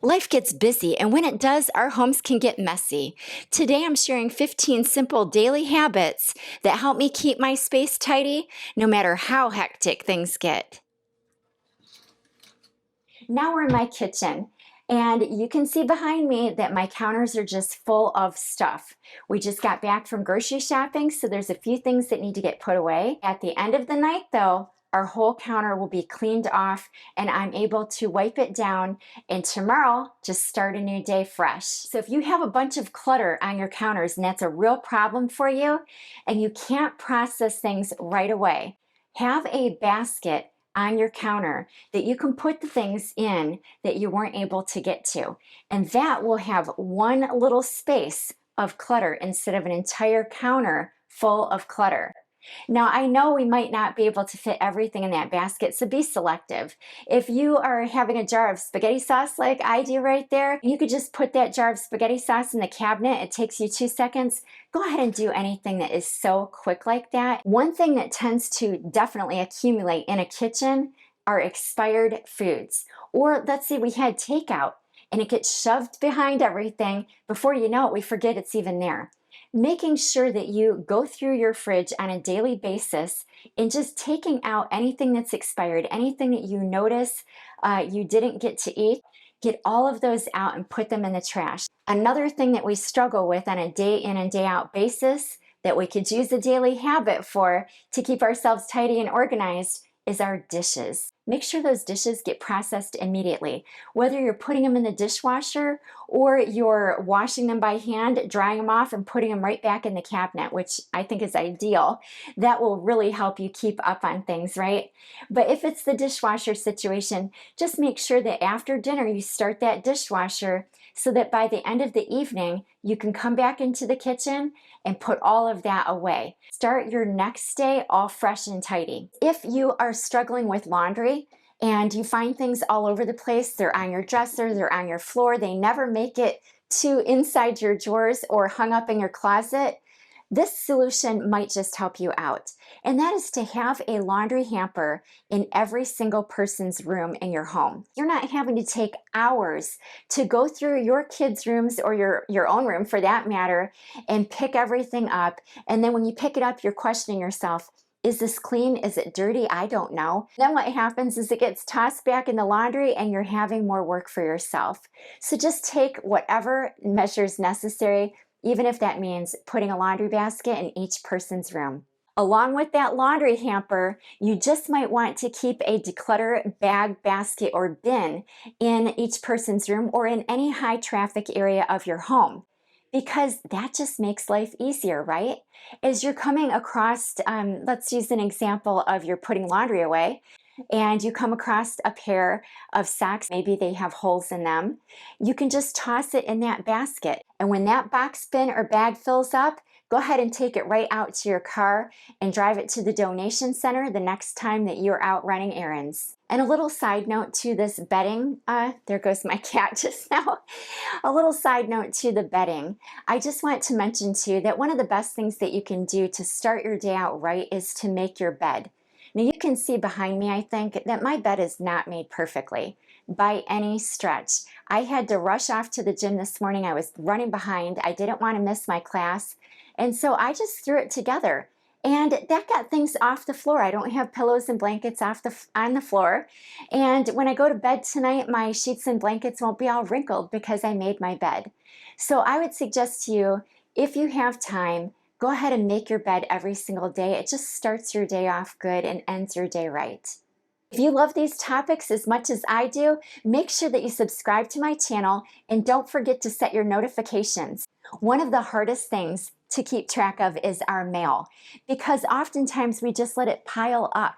Life gets busy, and when it does, our homes can get messy. Today, I'm sharing 15 simple daily habits that help me keep my space tidy no matter how hectic things get. Now we're in my kitchen, and you can see behind me that my counters are just full of stuff. We just got back from grocery shopping, so there's a few things that need to get put away. At the end of the night, though, our whole counter will be cleaned off and I'm able to wipe it down, and tomorrow just start a new day fresh. So if you have a bunch of clutter on your counters and that's a real problem for you and you can't process things right away, have a basket on your counter that you can put the things in that you weren't able to get to. And that will have one little space of clutter instead of an entire counter full of clutter. Now, I know we might not be able to fit everything in that basket, so be selective. If you are having a jar of spaghetti sauce like I do right there, you could just put that jar of spaghetti sauce in the cabinet. It takes you 2 seconds. Go ahead and do anything that is so quick like that. One thing that tends to definitely accumulate in a kitchen are expired foods. Or let's say we had takeout and it gets shoved behind everything. Before you know it, we forget it's even there. Making sure that you go through your fridge on a daily basis and just taking out anything that's expired, anything that you notice you didn't get to eat, get all of those out and put them in the trash. Another thing that we struggle with on a day in and day out basis that we could use a daily habit for to keep ourselves tidy and organized is our dishes. Make sure those dishes get processed immediately. Whether you're putting them in the dishwasher or you're washing them by hand, drying them off and putting them right back in the cabinet, which I think is ideal, that will really help you keep up on things, right? But if it's the dishwasher situation, just make sure that after dinner you start that dishwasher so that by the end of the evening, you can come back into the kitchen and put all of that away. Start your next day all fresh and tidy. If you are struggling with laundry and you find things all over the place, they're on your dresser, they're on your floor, they never make it to inside your drawers or hung up in your closet, this solution might just help you out. And that is to have a laundry hamper in every single person's room in your home. You're not having to take hours to go through your kids' rooms or your own room for that matter and pick everything up. And then when you pick it up, you're questioning yourself, is this clean? Is it dirty? I don't know. Then what happens is it gets tossed back in the laundry and you're having more work for yourself. So just take whatever measures necessary, even if that means putting a laundry basket in each person's room. Along with that laundry hamper, you just might want to keep a declutter bag, basket, or bin in each person's room or in any high traffic area of your home, because that just makes life easier, right? As you're coming across, let's use an example of you're putting laundry away and you come across a pair of socks, maybe they have holes in them, you can just toss it in that basket. And when that box bin or bag fills up, go ahead and take it right out to your car and drive it to the donation center the next time that you're out running errands. And a little side note to this bedding, there goes my cat just now. A little side note to the bedding. I just want to mention too that one of the best things that you can do to start your day out right is to make your bed. Now you can see behind me, I think, that my bed is not made perfectly by any stretch. I had to rush off to the gym this morning. I was running behind. I didn't want to miss my class. And so I just threw it together. And that got things off the floor. I don't have pillows and blankets on the floor. And when I go to bed tonight, my sheets and blankets won't be all wrinkled because I made my bed. So I would suggest to you, if you have time, go ahead and make your bed every single day. It just starts your day off good and ends your day right. If you love these topics as much as I do, make sure that you subscribe to my channel and don't forget to set your notifications. One of the hardest things to keep track of is our mail, because oftentimes we just let it pile up.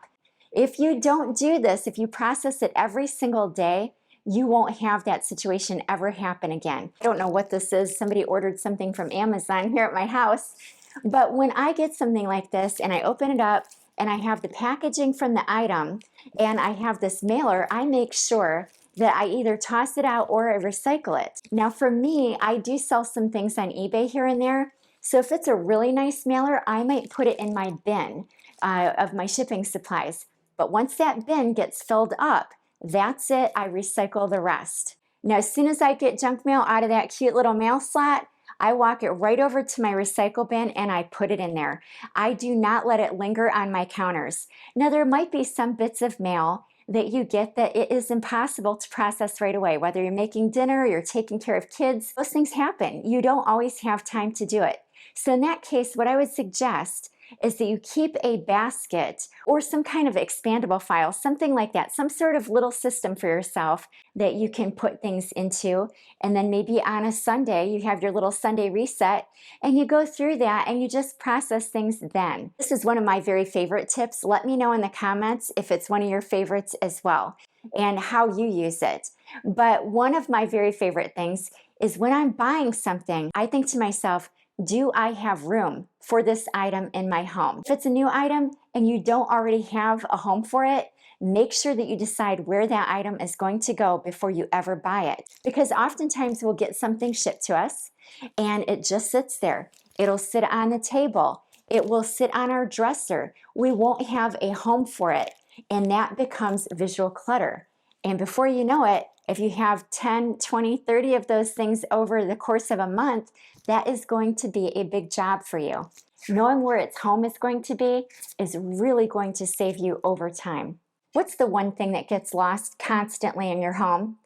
If you don't do this, if you process it every single day, you won't have that situation ever happen again. I don't know what this is. Somebody ordered something from Amazon here at my house. But when I get something like this and I open it up and I have the packaging from the item and I have this mailer, I make sure that I either toss it out or I recycle it. Now for me, I do sell some things on eBay here and there. So if it's a really nice mailer, I might put it in my bin of my shipping supplies. But once that bin gets filled up, that's it, I recycle the rest. Now, as soon as I get junk mail out of that cute little mail slot, I walk it right over to my recycle bin and I put it in there. I do not let it linger on my counters. Now, there might be some bits of mail that you get that it is impossible to process right away. Whether you're making dinner, you're taking care of kids, those things happen. You don't always have time to do it. So in that case, what I would suggest is that you keep a basket or some kind of expandable file, something like that, some sort of little system for yourself that you can put things into. And then maybe on a Sunday, you have your little Sunday reset and you go through that and you just process things then. This is one of my very favorite tips. Let me know in the comments if it's one of your favorites as well and how you use it. But one of my very favorite things is when I'm buying something, I think to myself, do I have room for this item in my home? If it's a new item and you don't already have a home for it, make sure that you decide where that item is going to go before you ever buy it. Because oftentimes we'll get something shipped to us and it just sits there. It'll sit on the table. It will sit on our dresser. We won't have a home for it, and that becomes visual clutter. And before you know it, if you have 10, 20, 30 of those things over the course of a month, that is going to be a big job for you. Knowing where its home is going to be is really going to save you over time. What's the one thing that gets lost constantly in your home?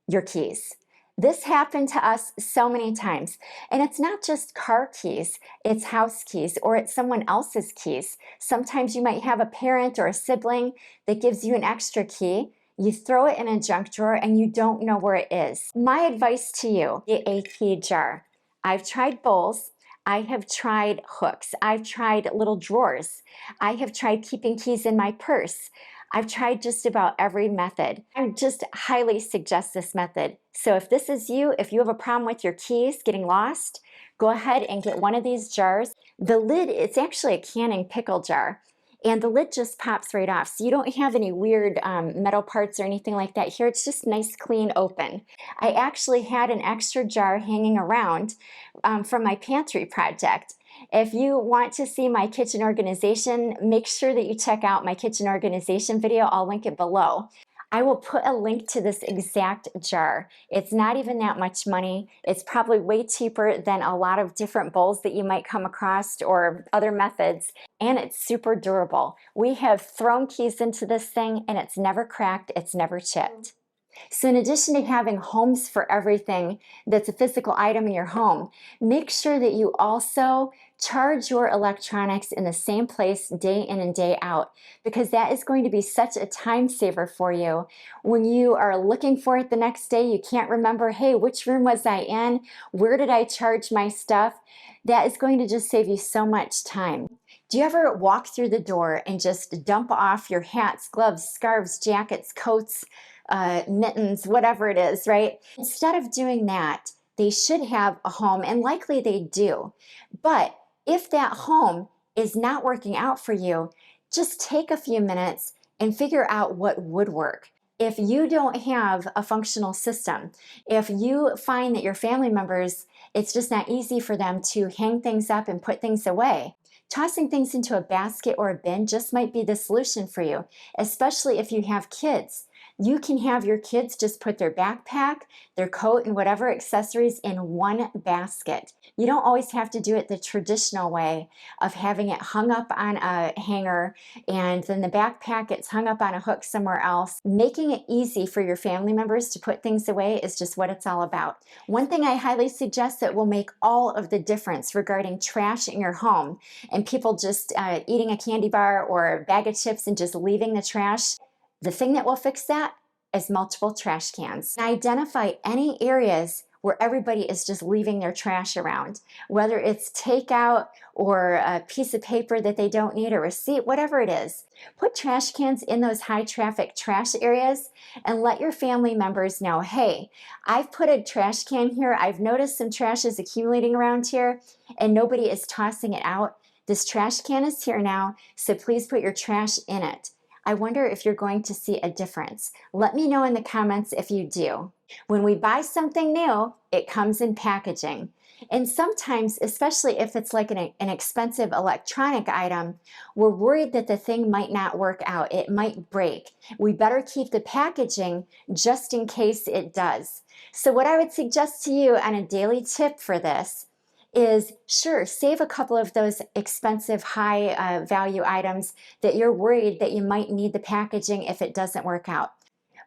Your keys. This happened to us so many times. And it's not just car keys, it's house keys or it's someone else's keys. Sometimes you might have a parent or a sibling that gives you an extra key. You throw it in a junk drawer and you don't know where it is. My advice to you, get a key jar. I've tried bowls. I have tried hooks. I've tried little drawers. I have tried keeping keys in my purse. I've tried just about every method. I just highly suggest this method. So if this is you, if you have a problem with your keys getting lost, go ahead and get one of these jars. The lid, it's actually a canning pickle jar. And the lid just pops right off. So you don't have any weird metal parts or anything like that here. It's just nice, clean, open. I actually had an extra jar hanging around from my pantry project. If you want to see my kitchen organization, make sure that you check out my kitchen organization video. I'll link it below. I will put a link to this exact jar. It's not even that much money. It's probably way cheaper than a lot of different bowls that you might come across or other methods, and it's super durable. We have thrown keys into this thing and it's never cracked, it's never chipped. So in addition to having homes for everything that's a physical item in your home, make sure that you also charge your electronics in the same place day in and day out, because that is going to be such a time saver for you. When you are looking for it the next day, you can't remember, hey, which room was I in? Where did I charge my stuff? That is going to just save you so much time. Do you ever walk through the door and just dump off your hats, gloves, scarves, jackets, coats, mittens, whatever it is, right? Instead of doing that, they should have a home, and likely they do. But if that home is not working out for you, just take a few minutes and figure out what would work. If you don't have a functional system, if you find that your family members, it's just not easy for them to hang things up and put things away, tossing things into a basket or a bin just might be the solution for you, especially if you have kids. You can have your kids just put their backpack, their coat, and whatever accessories in one basket. You don't always have to do it the traditional way of having it hung up on a hanger and then the backpack gets hung up on a hook somewhere else. Making it easy for your family members to put things away is just what it's all about. One thing I highly suggest that will make all of the difference regarding trash in your home and people just eating a candy bar or a bag of chips and just leaving the trash, the thing that will fix that is multiple trash cans. Identify any areas where everybody is just leaving their trash around, whether it's takeout or a piece of paper that they don't need, a receipt, whatever it is. Put trash cans in those high traffic trash areas and let your family members know, hey, I've put a trash can here. I've noticed some trash is accumulating around here and nobody is tossing it out. This trash can is here now, so please put your trash in it. I wonder if you're going to see a difference. Let me know in the comments if you do. When we buy something new, it comes in packaging. And sometimes, especially if it's like an expensive electronic item, we're worried that the thing might not work out. It might break. We better keep the packaging just in case it does. So what I would suggest to you on a daily tip for this is, sure, save a couple of those expensive high value items that you're worried that you might need the packaging if it doesn't work out.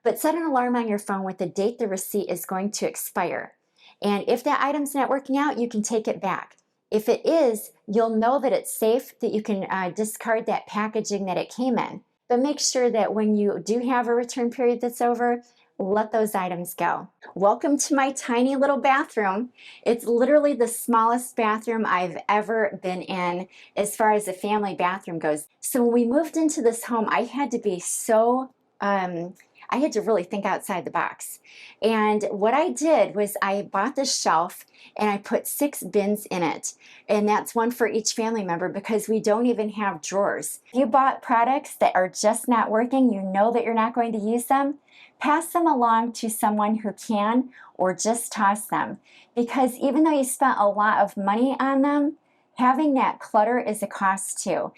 But set an alarm on your phone with the date the receipt is going to expire. And if that item's not working out, you can take it back. If it is, you'll know that it's safe, that you can discard that packaging that it came in. But make sure that when you do have a return period that's over, let those items go. Welcome to my tiny little bathroom. It's literally the smallest bathroom I've ever been in as far as a family bathroom goes. So when we moved into this home, I had to be so, I had to really think outside the box. And what I did was I bought this shelf and I put 6 bins in it. And that's one for each family member because we don't even have drawers. If you bought products that are just not working, you know that you're not going to use them, pass them along to someone who can, or just toss them. Because even though you spent a lot of money on them, having that clutter is a cost too.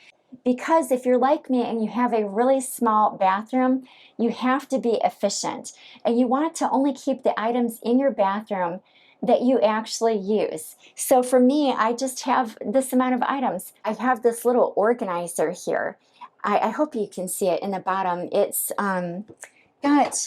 Because if you're like me and you have a really small bathroom, you have to be efficient. And you want to only keep the items in your bathroom that you actually use. So for me, I just have this amount of items. I have this little organizer here. I hope you can see it in the bottom. It's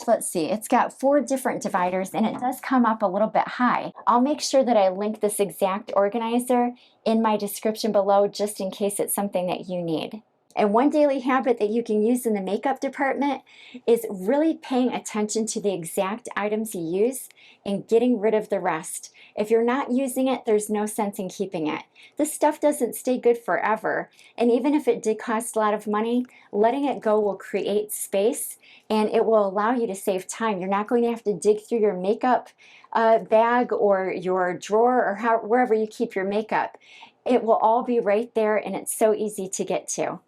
let's see, it's got 4 different dividers and it does come up a little bit high. I'll make sure that I link this exact organizer in my description below just in case it's something that you need. And one daily habit that you can use in the makeup department is really paying attention to the exact items you use and getting rid of the rest. If you're not using it, there's no sense in keeping it. This stuff doesn't stay good forever. And even if it did cost a lot of money, letting it go will create space and it will allow you to save time. You're not going to have to dig through your makeup bag or your drawer or wherever you keep your makeup. It will all be right there and it's so easy to get to.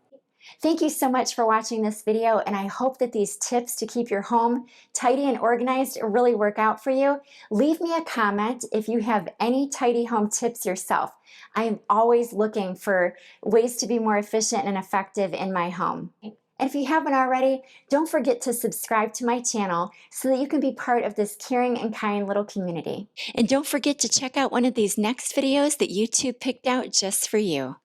Thank you so much for watching this video, and I hope that these tips to keep your home tidy and organized really work out for you. Leave me a comment if you have any tidy home tips yourself. I am always looking for ways to be more efficient and effective in my home. And if you haven't already, don't forget to subscribe to my channel so that you can be part of this caring and kind little community. And don't forget to check out one of these next videos that YouTube picked out just for you.